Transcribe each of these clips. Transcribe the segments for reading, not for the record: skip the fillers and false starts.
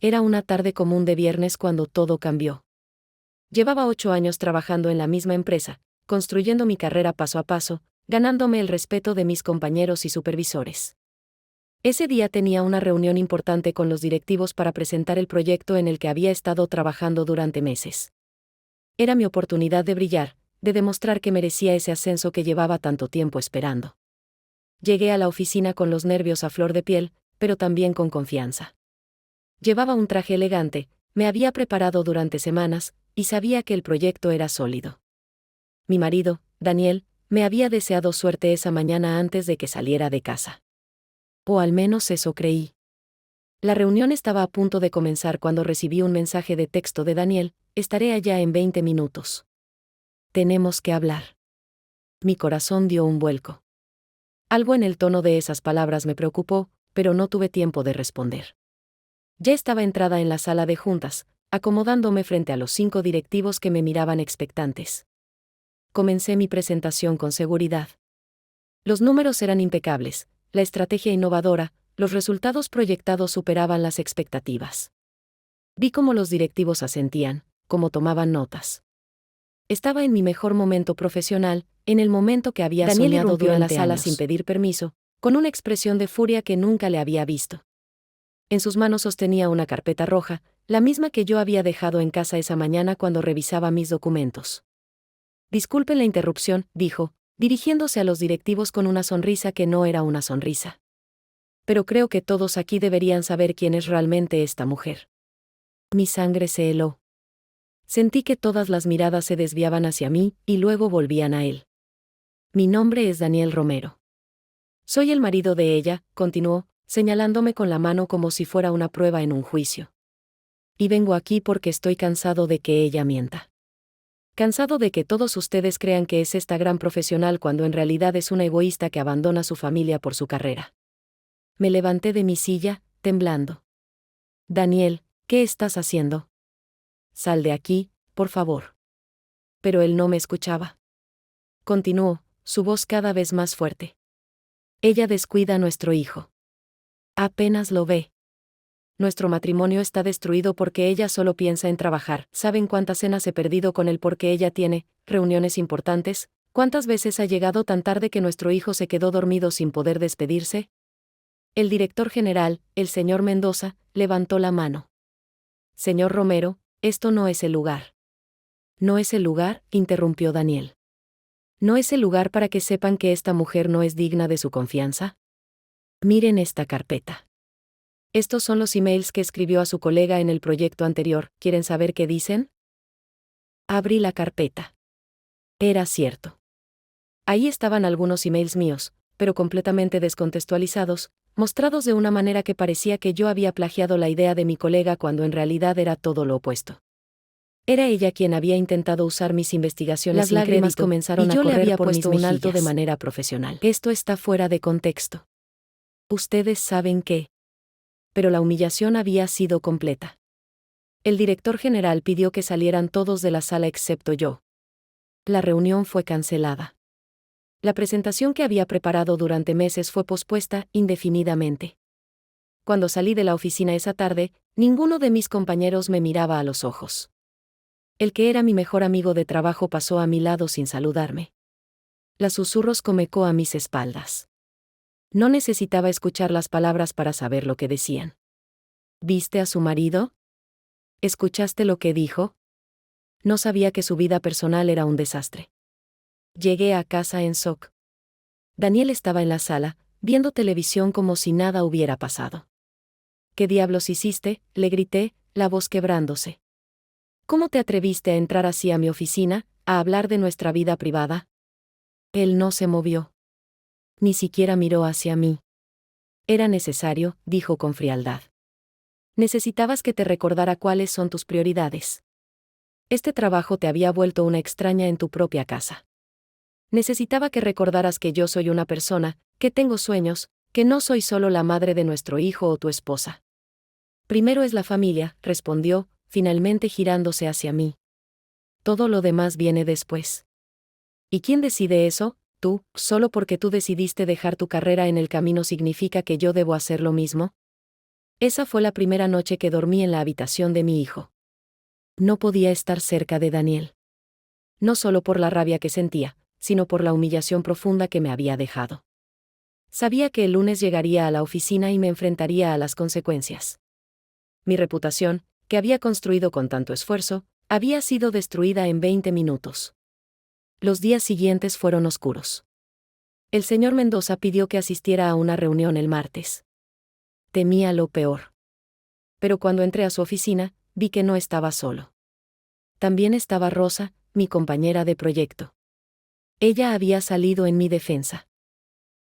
Era una tarde común de viernes cuando todo cambió. Llevaba 8 años trabajando en la misma empresa, construyendo mi carrera paso a paso, ganándome el respeto de mis compañeros y supervisores. Ese día tenía una reunión importante con los directivos para presentar el proyecto en el que había estado trabajando durante meses. Era mi oportunidad de brillar, de demostrar que merecía ese ascenso que llevaba tanto tiempo esperando. Llegué a la oficina con los nervios a flor de piel, pero también con confianza. Llevaba un traje elegante, me había preparado durante semanas, y sabía que el proyecto era sólido. Mi marido, Daniel, me había deseado suerte esa mañana antes de que saliera de casa. O al menos eso creí. La reunión estaba a punto de comenzar cuando recibí un mensaje de texto de Daniel: estaré allá en 20 minutos. Tenemos que hablar. Mi corazón dio un vuelco. Algo en el tono de esas palabras me preocupó, pero no tuve tiempo de responder. Ya estaba entrada en la sala de juntas, acomodándome frente a los 5 directivos que me miraban expectantes. Comencé mi presentación con seguridad. Los números eran impecables, la estrategia innovadora, los resultados proyectados superaban las expectativas. Vi cómo los directivos asentían, cómo tomaban notas. Estaba en mi mejor momento profesional, en el momento que había soñado irrumpió en la durante sala años. sin Pedir permiso, con una expresión de furia que nunca le había visto. En sus manos sostenía una carpeta roja, la misma que yo había dejado en casa esa mañana cuando revisaba mis documentos. Disculpen la interrupción, dijo, dirigiéndose a los directivos con una sonrisa que no era una sonrisa. Pero creo que todos aquí deberían saber quién es realmente esta mujer. Mi sangre se heló. Sentí que todas las miradas se desviaban hacia mí, y luego volvían a él. Mi nombre es Daniel Romero. Soy el marido de ella, continuó, señalándome con la mano como si fuera una prueba en un juicio. Y vengo aquí porque estoy cansado de que ella mienta. Cansado de que todos ustedes crean que es esta gran profesional cuando en realidad es una egoísta que abandona su familia por su carrera. Me levanté de mi silla, temblando. Daniel, ¿qué estás haciendo? Sal de aquí, por favor. Pero él no me escuchaba. Continuó, su voz cada vez más fuerte. Ella descuida a nuestro hijo. Apenas lo ve. Nuestro matrimonio está destruido porque ella solo piensa en trabajar. ¿Saben cuántas cenas he perdido con él porque ella tiene reuniones importantes? ¿Cuántas veces ha llegado tan tarde que nuestro hijo se quedó dormido sin poder despedirse? El director general, el señor Mendoza, levantó la mano. Señor Romero, esto no es el lugar. ¿No es el lugar?, interrumpió Daniel. ¿No es el lugar para que sepan que esta mujer no es digna de su confianza? Miren esta carpeta. Estos son los emails que escribió a su colega en el proyecto anterior. ¿Quieren saber qué dicen? Abrí la carpeta. Era cierto. Ahí estaban algunos emails míos, pero completamente descontextualizados, mostrados de una manera que parecía que yo había plagiado la idea de mi colega cuando en realidad era todo lo opuesto. Era ella quien había intentado usar mis investigaciones. Las lágrimas comenzaron a correr por mis mejillas. Y yo le había puesto un alto de manera profesional. Esto está fuera de contexto. Ustedes saben qué. Pero la humillación había sido completa. El director general pidió que salieran todos de la sala excepto yo. La reunión fue cancelada. La presentación que había preparado durante meses fue pospuesta indefinidamente. Cuando salí de la oficina esa tarde, ninguno de mis compañeros me miraba a los ojos. El que era mi mejor amigo de trabajo pasó a mi lado sin saludarme. Los susurros comecó a mis espaldas. No necesitaba escuchar las palabras para saber lo que decían. ¿Viste a su marido? ¿Escuchaste lo que dijo? No sabía que su vida personal era un desastre. Llegué a casa en shock. Daniel estaba en la sala, viendo televisión como si nada hubiera pasado. ¿Qué diablos hiciste?, le grité, la voz quebrándose. ¿Cómo te atreviste a entrar así a mi oficina, a hablar de nuestra vida privada? Él no se movió. Ni siquiera miró hacia mí. Era necesario, dijo con frialdad. Necesitabas que te recordara cuáles son tus prioridades. Este trabajo te había vuelto una extraña en tu propia casa. Necesitaba que recordaras que yo soy una persona, que tengo sueños, que no soy solo la madre de nuestro hijo o tu esposa. Primero es la familia, respondió, finalmente girándose hacia mí. Todo lo demás viene después. ¿Y quién decide eso? Tú. ¿Solo porque tú decidiste dejar tu carrera en el camino significa que yo debo hacer lo mismo? Esa fue la primera noche que dormí en la habitación de mi hijo. No podía estar cerca de Daniel. No solo por la rabia que sentía, sino por la humillación profunda que me había dejado. Sabía que el lunes llegaría a la oficina y me enfrentaría a las consecuencias. Mi reputación, que había construido con tanto esfuerzo, había sido destruida en 20 minutos. Los días siguientes fueron oscuros. El señor Mendoza pidió que asistiera a una reunión el martes. Temía lo peor. Pero cuando entré a su oficina, vi que no estaba solo. También estaba Rosa, mi compañera de proyecto. Ella había salido en mi defensa.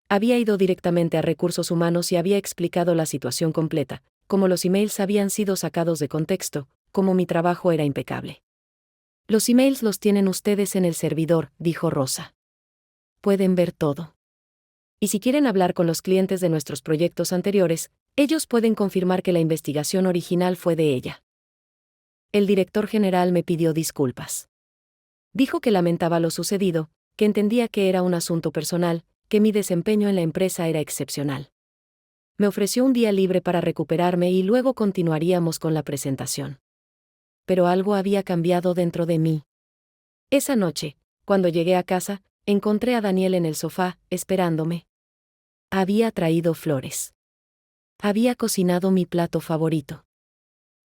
Había ido directamente a Recursos Humanos y había explicado la situación completa, cómo los emails habían sido sacados de contexto, cómo mi trabajo era impecable. Los emails los tienen ustedes en el servidor, dijo Rosa. Pueden ver todo. Y si quieren hablar con los clientes de nuestros proyectos anteriores, ellos pueden confirmar que la investigación original fue de ella. El director general me pidió disculpas. Dijo que lamentaba lo sucedido, que entendía que era un asunto personal, que mi desempeño en la empresa era excepcional. Me ofreció un día libre para recuperarme y luego continuaríamos con la presentación. Pero algo había cambiado dentro de mí. Esa noche, cuando llegué a casa, encontré a Daniel en el sofá, esperándome. Había traído flores. Había cocinado mi plato favorito.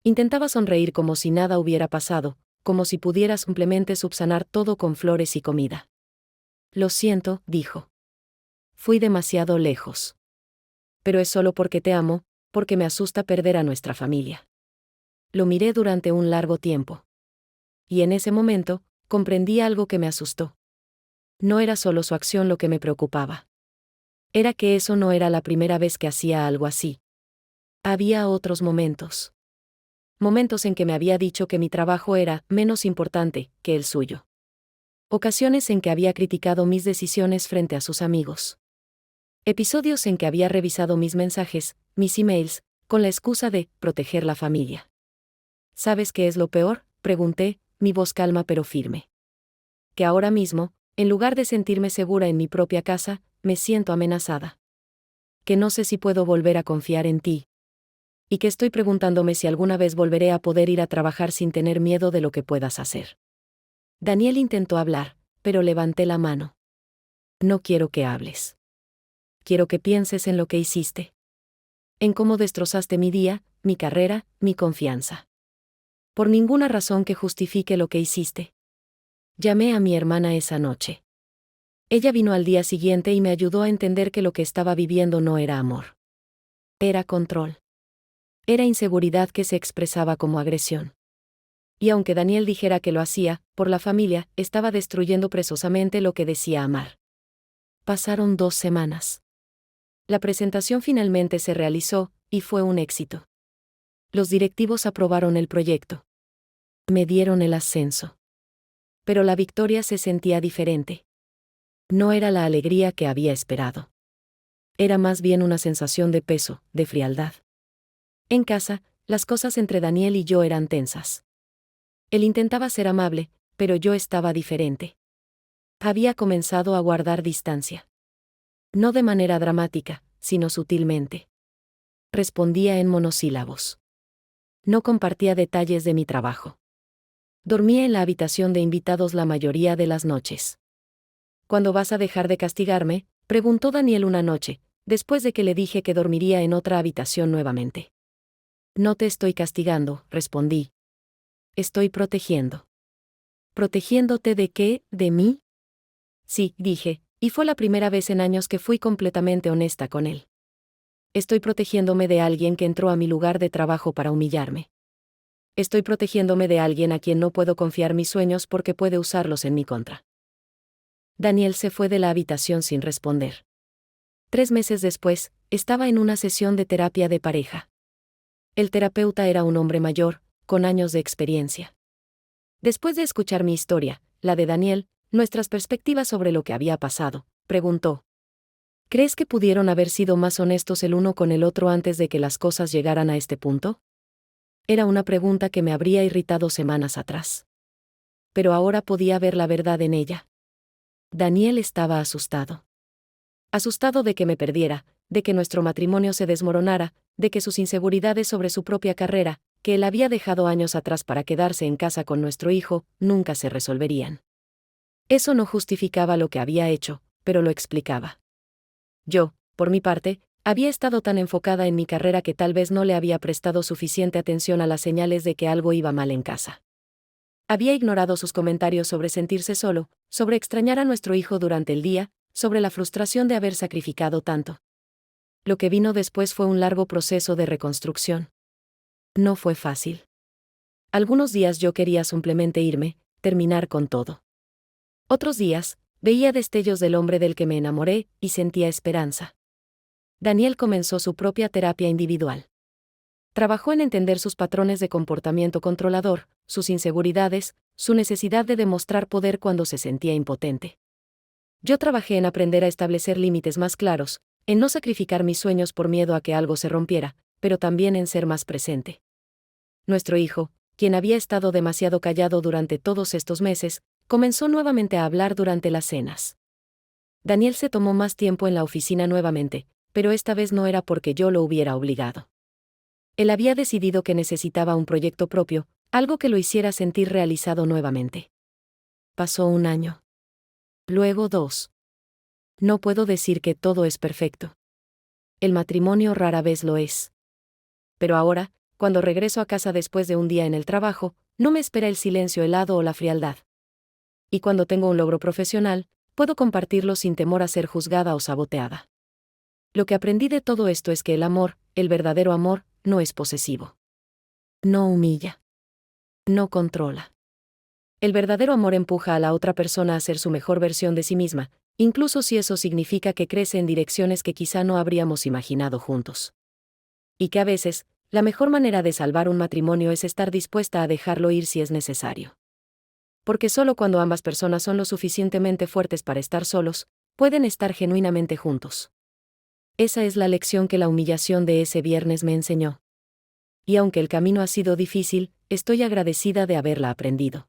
Intentaba sonreír como si nada hubiera pasado, como si pudiera simplemente subsanar todo con flores y comida. Lo siento, dijo. Fui demasiado lejos. Pero es solo porque te amo, porque me asusta perder a nuestra familia. Lo miré durante un largo tiempo. Y en ese momento, comprendí algo que me asustó. No era solo su acción lo que me preocupaba. Era que eso no era la primera vez que hacía algo así. Había otros momentos. Momentos en que me había dicho que mi trabajo era menos importante que el suyo. Ocasiones en que había criticado mis decisiones frente a sus amigos. Episodios en que había revisado mis mensajes, mis emails, con la excusa de proteger la familia. ¿Sabes qué es lo peor?, pregunté, mi voz calma pero firme. Que ahora mismo, en lugar de sentirme segura en mi propia casa, me siento amenazada. Que no sé si puedo volver a confiar en ti. Y que estoy preguntándome si alguna vez volveré a poder ir a trabajar sin tener miedo de lo que puedas hacer. Daniel intentó hablar, pero levanté la mano. No quiero que hables. Quiero que pienses en lo que hiciste. En cómo destrozaste mi día, mi carrera, mi confianza. Por ninguna razón que justifique lo que hiciste. Llamé a mi hermana esa noche. Ella vino al día siguiente y me ayudó a entender que lo que estaba viviendo no era amor. Era control. Era inseguridad que se expresaba como agresión. Y aunque Daniel dijera que lo hacía, por la familia, estaba destruyendo precisamente lo que decía amar. Pasaron 2 semanas. La presentación finalmente se realizó, y fue un éxito. Los directivos aprobaron el proyecto. Me dieron el ascenso. Pero la victoria se sentía diferente. No era la alegría que había esperado. Era más bien una sensación de peso, de frialdad. En casa, las cosas entre Daniel y yo eran tensas. Él intentaba ser amable, pero yo estaba diferente. Había comenzado a guardar distancia. No de manera dramática, sino sutilmente. Respondía en monosílabos. No compartía detalles de mi trabajo. Dormía en la habitación de invitados la mayoría de las noches. ¿Cuándo vas a dejar de castigarme?, preguntó Daniel una noche, después de que le dije que dormiría en otra habitación nuevamente. No te estoy castigando, respondí. Estoy protegiendo. ¿Protegiéndote de qué? ¿De mí? Sí, dije, y fue la primera vez en años que fui completamente honesta con él. Estoy protegiéndome de alguien que entró a mi lugar de trabajo para humillarme. Estoy protegiéndome de alguien a quien no puedo confiar mis sueños porque puede usarlos en mi contra. Daniel se fue de la habitación sin responder. 3 meses después, estaba en una sesión de terapia de pareja. El terapeuta era un hombre mayor, con años de experiencia. Después de escuchar mi historia, la de Daniel, nuestras perspectivas sobre lo que había pasado, preguntó: ¿crees que pudieron haber sido más honestos el uno con el otro antes de que las cosas llegaran a este punto? Era una pregunta que me habría irritado semanas atrás. Pero ahora podía ver la verdad en ella. Daniel estaba asustado. Asustado de que me perdiera, de que nuestro matrimonio se desmoronara, de que sus inseguridades sobre su propia carrera, que él había dejado años atrás para quedarse en casa con nuestro hijo, nunca se resolverían. Eso no justificaba lo que había hecho, pero lo explicaba. Yo, por mi parte, había estado tan enfocada en mi carrera que tal vez no le había prestado suficiente atención a las señales de que algo iba mal en casa. Había ignorado sus comentarios sobre sentirse solo, sobre extrañar a nuestro hijo durante el día, sobre la frustración de haber sacrificado tanto. Lo que vino después fue un largo proceso de reconstrucción. No fue fácil. Algunos días yo quería simplemente irme, terminar con todo. Otros días, veía destellos del hombre del que me enamoré y sentía esperanza. Daniel comenzó su propia terapia individual. Trabajó en entender sus patrones de comportamiento controlador, sus inseguridades, su necesidad de demostrar poder cuando se sentía impotente. Yo trabajé en aprender a establecer límites más claros, en no sacrificar mis sueños por miedo a que algo se rompiera, pero también en ser más presente. Nuestro hijo, quien había estado demasiado callado durante todos estos meses, comenzó nuevamente a hablar durante las cenas. Daniel se tomó más tiempo en la oficina nuevamente, pero esta vez no era porque yo lo hubiera obligado. Él había decidido que necesitaba un proyecto propio, algo que lo hiciera sentir realizado nuevamente. Pasó 1 año. Luego 2. No puedo decir que todo es perfecto. El matrimonio rara vez lo es. Pero ahora, cuando regreso a casa después de un día en el trabajo, no me espera el silencio helado o la frialdad. Y cuando tengo un logro profesional, puedo compartirlo sin temor a ser juzgada o saboteada. Lo que aprendí de todo esto es que el amor, el verdadero amor, no es posesivo. No humilla. No controla. El verdadero amor empuja a la otra persona a ser su mejor versión de sí misma, incluso si eso significa que crece en direcciones que quizá no habríamos imaginado juntos. Y que a veces, la mejor manera de salvar un matrimonio es estar dispuesta a dejarlo ir si es necesario. Porque solo cuando ambas personas son lo suficientemente fuertes para estar solos, pueden estar genuinamente juntos. Esa es la lección que la humillación de ese viernes me enseñó. Y aunque el camino ha sido difícil, estoy agradecida de haberla aprendido.